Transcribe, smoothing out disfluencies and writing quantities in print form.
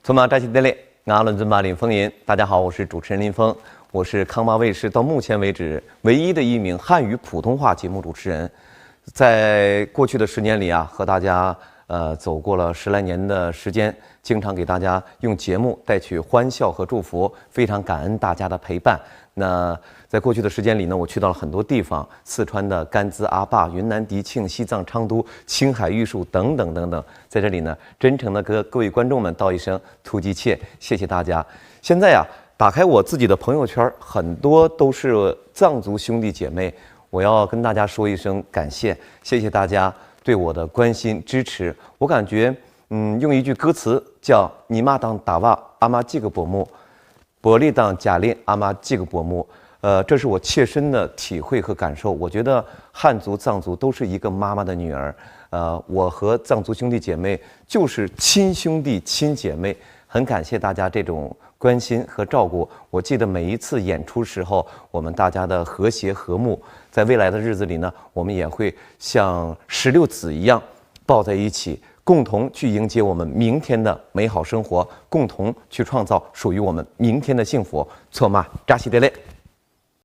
从马扎西德勒，阿伦尊巴林风吟。大家好，我是主持人林峰，我是康巴卫视到目前为止唯一的一名汉语普通话节目主持人。在过去的10年里啊，和大家走过了10来年的时间，经常给大家用节目带去欢笑和祝福，非常感恩大家的陪伴。那在过去的时间里呢，我去到了很多地方，四川的甘孜阿坝、云南迪庆、西藏昌都、青海玉树等等等等。在这里呢，真诚的跟各位观众们道一声突击切，谢谢大家。现在啊，打开我自己的朋友圈，很多都是藏族兄弟姐妹，我要跟大家说一声感谢，谢谢大家对我的关心支持。我感觉，用一句歌词叫“尼玛当达瓦阿玛季个伯木”。伯利当贾令阿妈季个伯木，这是我切身的体会和感受。我觉得汉族、藏族都是一个妈妈的女儿，我和藏族兄弟姐妹就是亲兄弟、亲姐妹。很感谢大家这种关心和照顾。我记得每一次演出时候，我们大家的和谐和睦。在未来的日子里呢，我们也会像16子一样抱在一起。共同去迎接我们明天的美好生活，共同去创造属于我们明天的幸福。错嘛，扎西德勒。